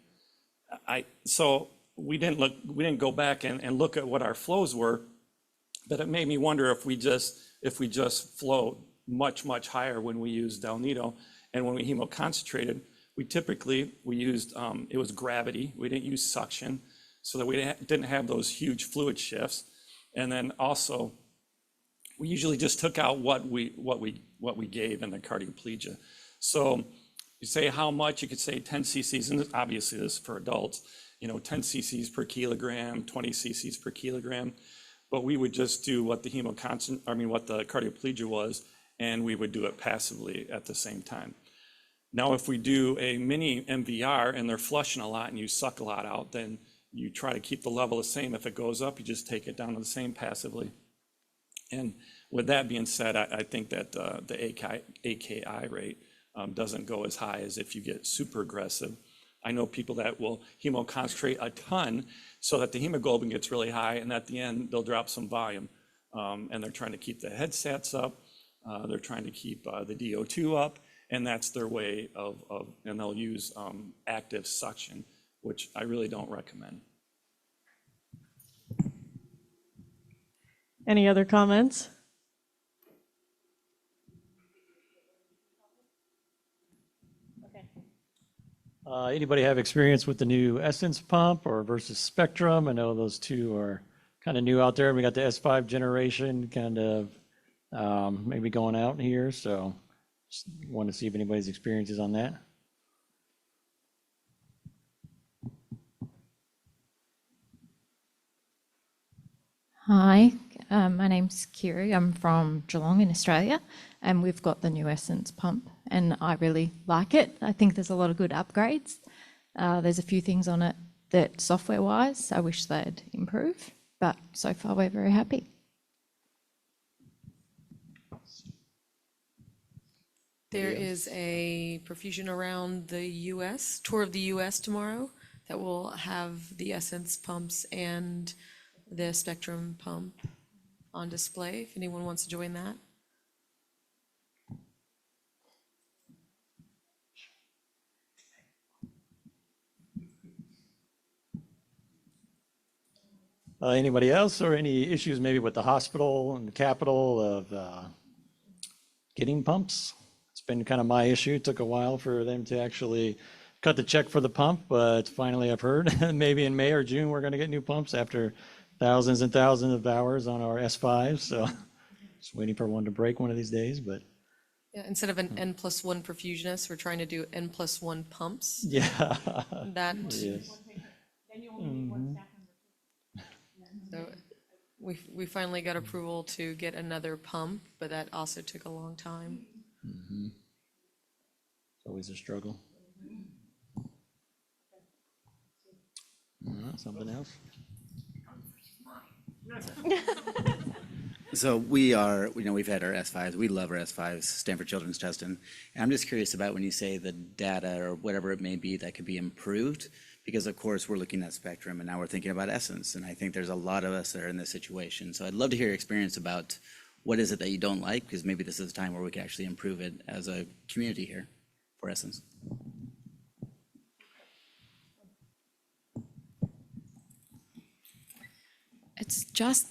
So we didn't go back and look at what our flows were, but it made me wonder if we just flow much, much higher when we used Dalnido. And when we hemoconcentrated, we used, it was gravity. We didn't use suction, so that we didn't have those huge fluid shifts. And then also, we usually just took out what we gave in the cardioplegia. So you say how much, you could say 10 cc's, and obviously this is for adults, 10 cc's per kilogram, 20 cc's per kilogram. But we would just do what the what the cardioplegia was, and we would do it passively at the same time. Now, if we do a mini MVR and they're flushing a lot and you suck a lot out, then you try to keep the level the same. If it goes up, you just take it down to the same passively. And with that being said, I think that the AKI rate doesn't go as high as if you get super aggressive. I know people that will hemoconcentrate a ton so that the hemoglobin gets really high, and at the end, they'll drop some volume. And they're trying to keep the head stats up. They're trying to keep the DO2 up, and that's their way and they'll use active suction, which I really don't recommend. Any other comments? Anybody have experience with the new Essence pump or versus Spectrum? I know those two are kind of new out there. We got the S5 generation kind of maybe going out here. So just want to see if anybody's experiences on that. Hi, my name's Kiri. I'm from Geelong in Australia, and we've got the new Essence pump, and I really like it. I think there's a lot of good upgrades. There's a few things on it that software-wise, I wish they'd improve, but so far we're very happy. There is a perfusion around the US, tour of the US tomorrow, that will have the Essence pumps and the Spectrum pump on display, if anyone wants to join that. Anybody else, or any issues maybe with the hospital and the capital of getting pumps? It's been kind of my issue. It took a while for them to actually cut the check for the pump, but finally I've heard maybe in May or June we're going to get new pumps after thousands and thousands of hours on our S5s. So just waiting for one to break one of these days, but. Yeah, instead of an N+1 perfusionist, we're trying to do N+1 pumps. Yeah. That. Yes. So we finally got approval to get another pump, but that also took a long time. Mm-hmm. It's always a struggle. Something else? So we've had our S5s. We love our S5s, Stanford Children's Testing. And I'm just curious about when you say the data or whatever it may be that could be improved, because of course we're looking at Spectrum and now we're thinking about Essence. And I think there's a lot of us that are in this situation. So I'd love to hear your experience about what is it that you don't like? Because maybe this is a time where we can actually improve it as a community here for Essence. It's just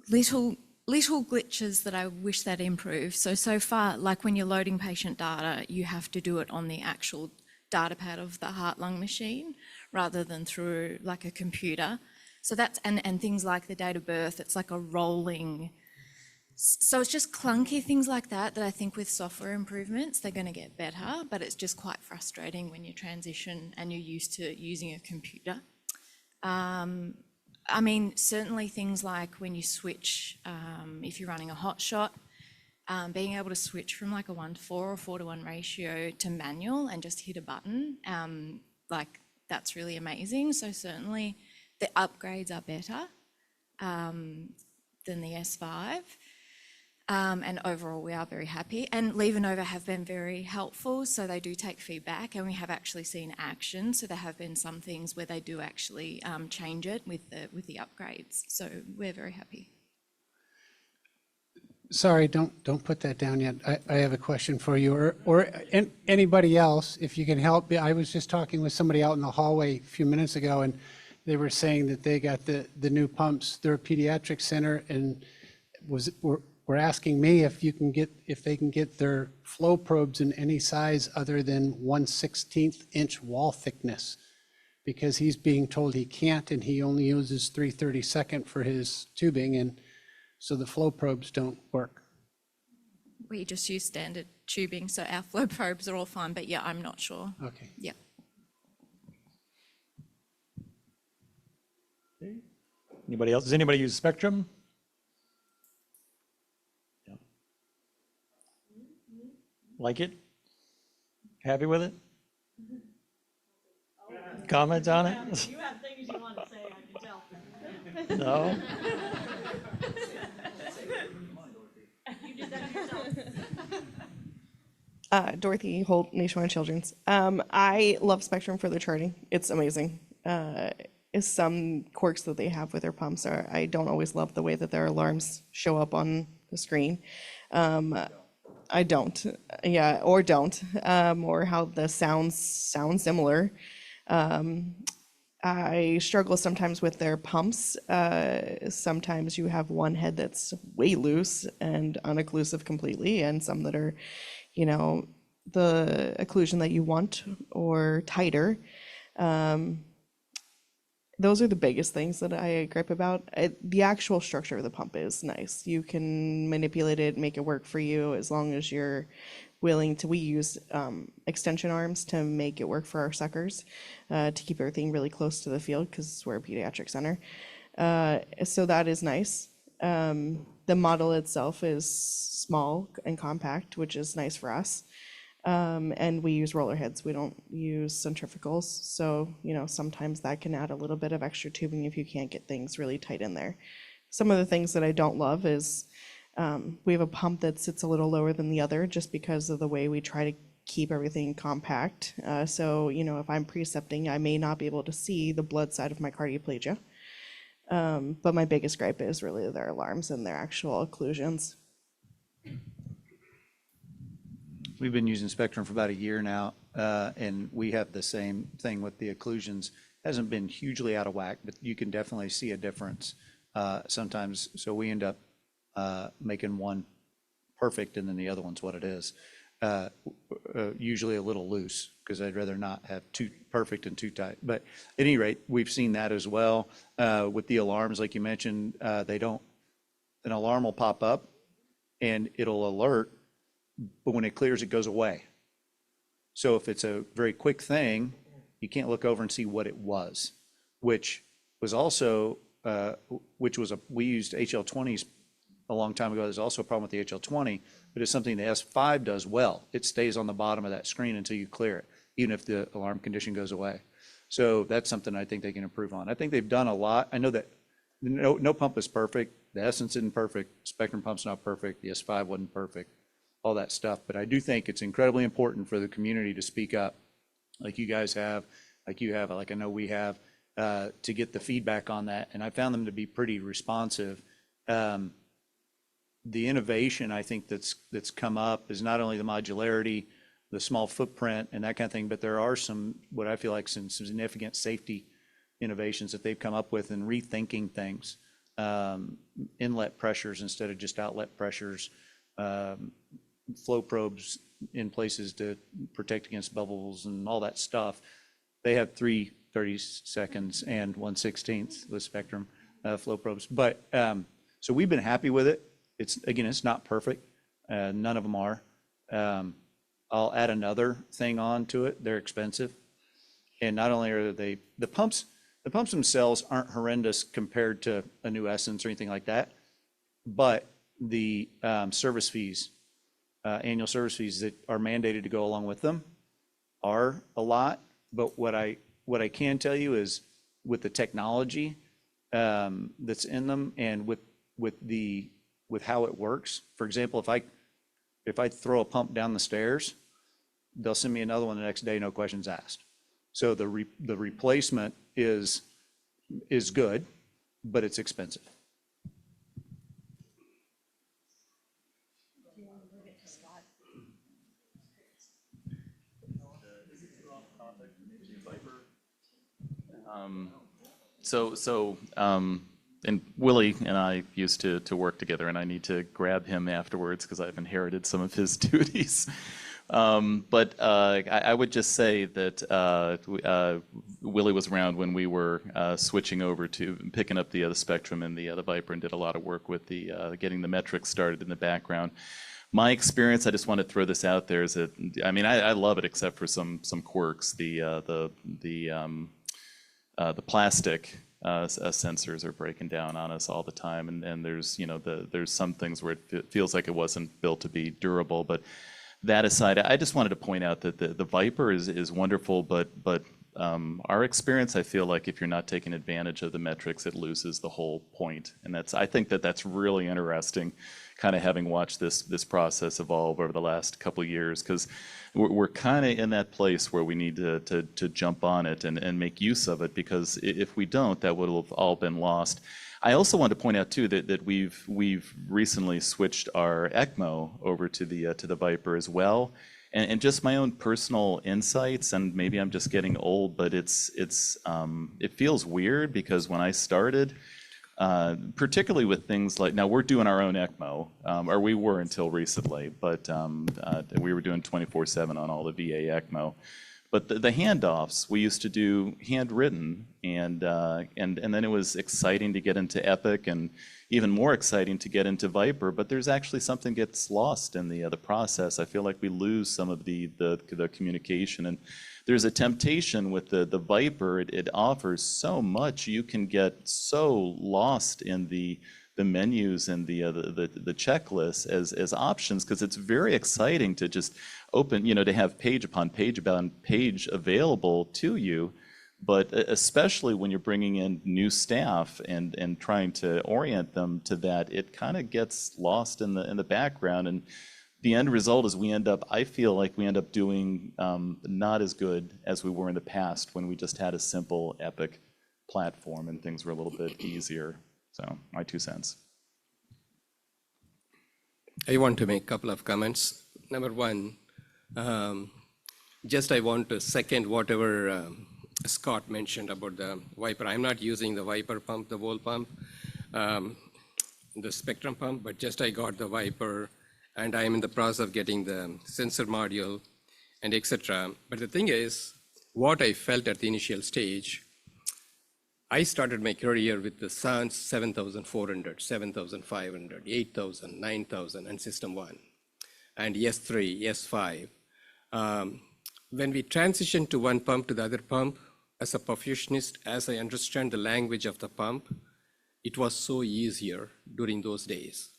little glitches that I wish that improved. So far, like when you're loading patient data, you have to do it on the actual data pad of the heart-lung machine rather than through like a computer. So that's, and things like the date of birth, it's like a rolling. So it's just clunky things like that I think with software improvements, they're going to get better, but it's just quite frustrating when you transition and you're used to using a computer. I mean, certainly things like when you switch, if you're running a hot shot, being able to switch from like a 1:4 or 4:1 ratio to manual and just hit a button, like that's really amazing. So certainly the upgrades are better than the S5. And overall, we are very happy. And Leave and Over have been very helpful. So they do take feedback, and we have actually seen action. So there have been some things where they do actually change it with the upgrades. So we're very happy. Sorry, don't put that down yet. I have a question for you, or anybody else, if you can help. I was just talking with somebody out in the hallway a few minutes ago, and they were saying that they got the new pumps. They're a pediatric center, and were asking me if they can get their flow probes in any size other than 1/16 inch wall thickness, because he's being told he can't, and he only uses 3/32 for his tubing, and so the flow probes don't work. We just use standard tubing, so our flow probes are all fine, but yeah, I'm not sure. Okay. Yeah. Anybody else? Does anybody use Spectrum? Yeah. Like it? Happy with it? Comment on it? You have things you want to say, I can tell. No? You did that yourself. Dorothy Holt, Nationwide Children's. I love Spectrum for their charting. It's amazing. Some quirks that they have with their pumps are, I don't always love the way that their alarms show up on the screen. I don't, yeah, or don't, or how the sounds sound similar. I struggle sometimes with their pumps. Sometimes you have one head that's way loose and unocclusive completely, and some that are, the occlusion that you want or tighter. Those are the biggest things that I gripe about. The actual structure of the pump is nice. You can manipulate it, make it work for you as long as you're willing to. We use extension arms to make it work for our suckers, to keep everything really close to the field because we're a pediatric center. So that is nice. The model itself is small and compact, which is nice for us. And we use roller heads. We don't use centrifugals. So, sometimes that can add a little bit of extra tubing if you can't get things really tight in there. Some of the things that I don't love is we have a pump that sits a little lower than the other just because of the way we try to keep everything compact. So, if I'm precepting, I may not be able to see the blood side of my cardioplegia. But my biggest gripe is really their alarms and their actual occlusions. We've been using Spectrum for about a year now, and we have the same thing with the occlusions. Hasn't been hugely out of whack, but you can definitely see a difference sometimes. So we end up making one perfect, and then the other one's what it is. Usually a little loose, because I'd rather not have too perfect and too tight. But at any rate, we've seen that as well. With the alarms, like you mentioned, an alarm will pop up, and it'll alert, but when it clears, it goes away. So if it's a very quick thing, you can't look over and see what it was, which was also, we used HL20s a long time ago. There's also a problem with the HL20, but it's something the S5 does well. It stays on the bottom of that screen until you clear it, even if the alarm condition goes away. So that's something I think they can improve on. I think they've done a lot. I know that no pump is perfect. The Essence isn't perfect. Spectrum pump's not perfect. The S5 wasn't perfect. All that stuff. But I do think it's incredibly important for the community to speak up, like you guys have, like you have, like I know we have, to get the feedback on that. And I found them to be pretty responsive. the innovation I think that's come up is not only the modularity, the small footprint and that kind of thing, but there are some, what I feel like some significant safety innovations that they've come up with and rethinking things. Inlet pressures instead of just outlet pressures, flow probes in places to protect against bubbles and all that stuff. They have 3 30-seconds and 1/16 with Spectrum flow probes. But so we've been happy with it. It's not perfect. None of them are. I'll add another thing on to it. They're expensive. And not only are they, the pumps themselves aren't horrendous compared to a new Essence or anything like that, but the service fees, annual service fees that are mandated to go along with them are a lot. But what I can tell you is with the technology that's in them and with how it works. For example, if I throw a pump down the stairs, they'll send me another one the next day, no questions asked. So the replacement is good, but it's expensive. And Willie and I used to work together, and I need to grab him afterwards because I've inherited some of his duties. But I would just say that Willie was around when we were switching over to picking up the Spectrum and the Viper, and did a lot of work with the getting the metrics started in the background. My experience, I just want to throw this out there, is that I love it except for some quirks. The plastic sensors are breaking down on us all the time, and there's there's some things where it feels like it wasn't built to be durable. But that aside, I just wanted to point out that the Viper is wonderful, but our experience, I feel like if you're not taking advantage of the metrics, it loses the whole point. And I think that's really interesting, kind of having watched this process evolve over the last couple of years, because we're kind of in that place where we need to jump on it and make use of it, because if we don't, that would have all been lost. I also want to point out too that we've recently switched our ECMO over to the Viper as well. And just my own personal insights, and maybe I'm just getting old, but it feels weird, because when I started, particularly with things like, now we're doing our own ECMO, or we were until recently, but we were doing 24/7 on all the VA ECMO. But the handoffs, we used to do handwritten, and then it was exciting to get into Epic, and even more exciting to get into Viper. But there's actually something gets lost in the process. I feel like we lose some of the communication, and there's a temptation with the Viper. It offers so much. You can get so lost in the menus and the checklist as options, because it's very exciting to just open, to have page upon page available to you. But especially when you're bringing in new staff and trying to orient them to that, it kind of gets lost in the background. And the end result is I feel like we end up doing not as good as we were in the past, when we just had a simple Epic platform and things were a little bit easier. So my 2 cents. I want to make a couple of comments. Number one, I want to second whatever Scott mentioned about the Viper. I'm not using the Viper pump, the Volt pump, the Spectrum pump, but I got the Viper, and I'm in the process of getting the sensor module and etc. But the thing is, what I felt at the initial stage, I started my career with the Sans 7400, 7500, 8000, 9000, and System 1, and S3, S5. When we transitioned to one pump to the other pump, as a perfusionist, as I understand the language of the pump, it was so easier during those days.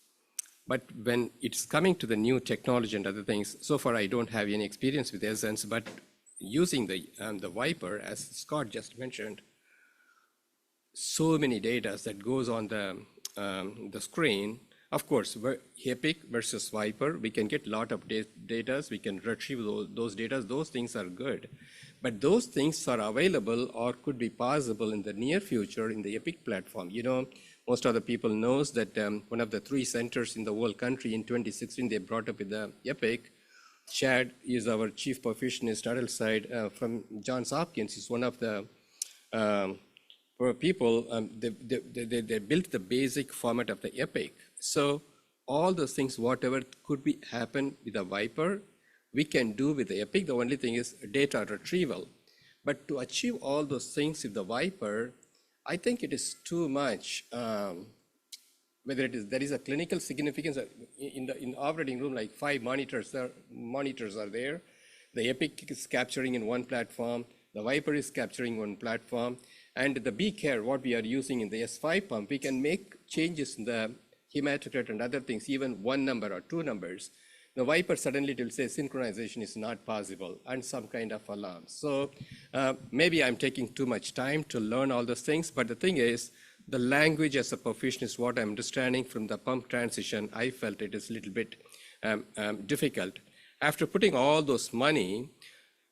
But when it's coming to the new technology and other things, so far I don't have any experience with Essence, but using the Viper, as Scott just mentioned, so many data that goes on the screen. Of course, Epic versus Viper, we can get a lot of data, we can retrieve those data, those things are good. But those things are available or could be possible in the near future in the Epic platform. most of the people knows that one of the 3 centers in the whole country in 2016, they brought up with the EPIC. Chad is our chief perfusionist adult side from Johns Hopkins. He's one of the people, they built the basic format of the EPIC. So all those things, whatever could be happen with a Viper, we can do with the EPIC. The only thing is data retrieval. But to achieve all those things with the Viper, I think it is too much. Whether it is there is a clinical significance in the operating room, like 5 monitors are there. The EPIC is capturing in one platform. The Viper is capturing one platform. And the BCare, what we are using in the S5 pump, we can make changes in the hematocrit and other things, even 1 number or 2 numbers. The Viper suddenly it will say synchronization is not possible and some kind of alarm. So maybe I'm taking too much time to learn all those things, but the thing is, the language as a perfusionist, what I'm understanding from the pump transition, I felt it is a little bit difficult. After putting all those money,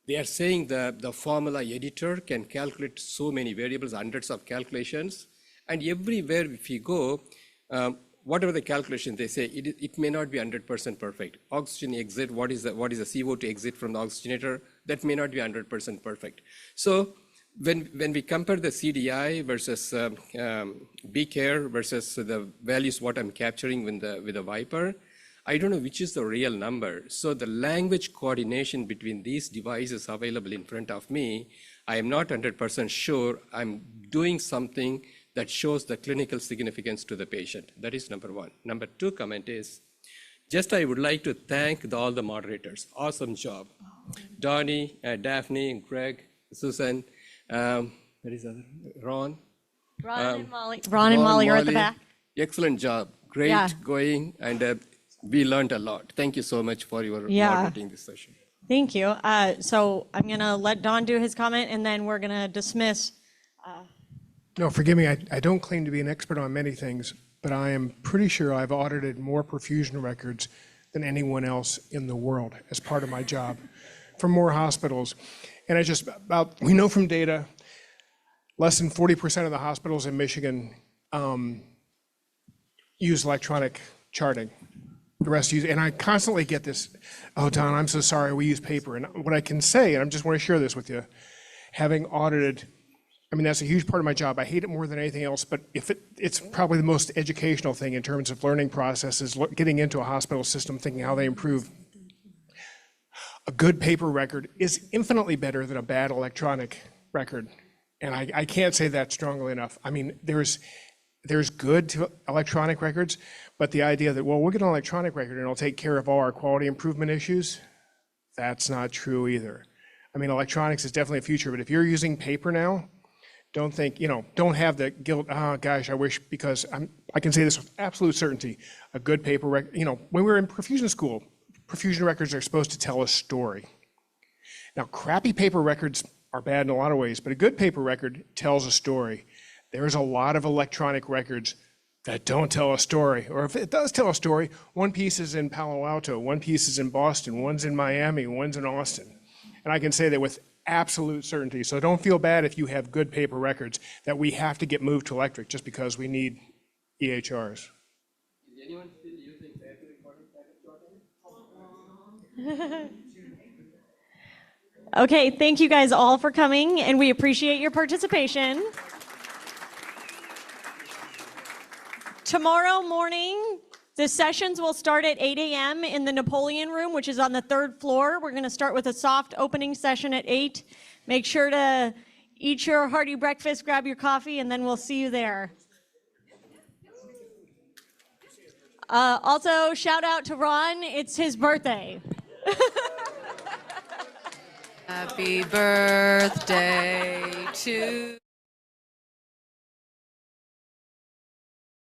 they are saying that the formula editor can calculate so many variables, hundreds of calculations, and everywhere if you go, whatever the calculation they say, it may not be 100% perfect. Oxygen exit, what is the CO2 exit from the oxygenator? That may not be 100% perfect. So when we compare the CDI versus BCare versus the values what I'm capturing with the Viper, I don't know which is the real number. So the language coordination between these devices available in front of me, I am not 100% sure I'm doing something that shows the clinical significance to the patient. That is number 1. Number 2 comment is, just I would like to thank all the moderators. Awesome job. Donnie, Dafne, Greg, Susan, what is other? Ron? Ron and Molly are at the back. Excellent job. Great going, and we learned a lot. Thank you so much for your moderating this session. Thank you. So I'm going to let Don do his comment, and then we're going to dismiss. No, forgive me, I don't claim to be an expert on many things, but I am pretty sure I've audited more perfusion records than anyone else in the world as part of my job for more hospitals. And we know from data, less than 40% of the hospitals in Michigan use electronic charting. The rest use, and I constantly get this, oh, Don, I'm so sorry, we use paper. And what I can say, and I just want to share this with you, having audited, I mean, that's a huge part of my job. I hate it more than anything else, but it's probably the most educational thing in terms of learning processes, getting into a hospital system, thinking how they improve. A good paper record is infinitely better than a bad electronic record. And I can't say that strongly enough. I mean, there's good to electronic records, but the idea that, well, we'll get an electronic record and it'll take care of all our quality improvement issues, that's not true either. I mean, electronics is definitely a future, but if you're using paper now, don't think, don't have the guilt, oh gosh, I wish, because I can say this with absolute certainty, a good paper record, when we were in perfusion school, perfusion records are supposed to tell a story. Now, crappy paper records are bad in a lot of ways, but a good paper record tells a story. There's a lot of electronic records that don't tell a story, or if it does tell a story, one piece is in Palo Alto, one piece is in Boston, one's in Miami, one's in Austin. And I can say that with absolute certainty. So don't feel bad if you have good paper records that we have to get moved to electric just because we need EHRs. Is anyone still using paper recording? Okay, thank you guys all for coming, and we appreciate your participation. Tomorrow morning, the sessions will start at 8 a.m. in the Napoleon Room, which is on the 3rd floor. We're going to start with a soft opening session at 8. Make sure to eat your hearty breakfast, grab your coffee, and then we'll see you there. Also, shout out to Ron. It's his birthday. Happy birthday to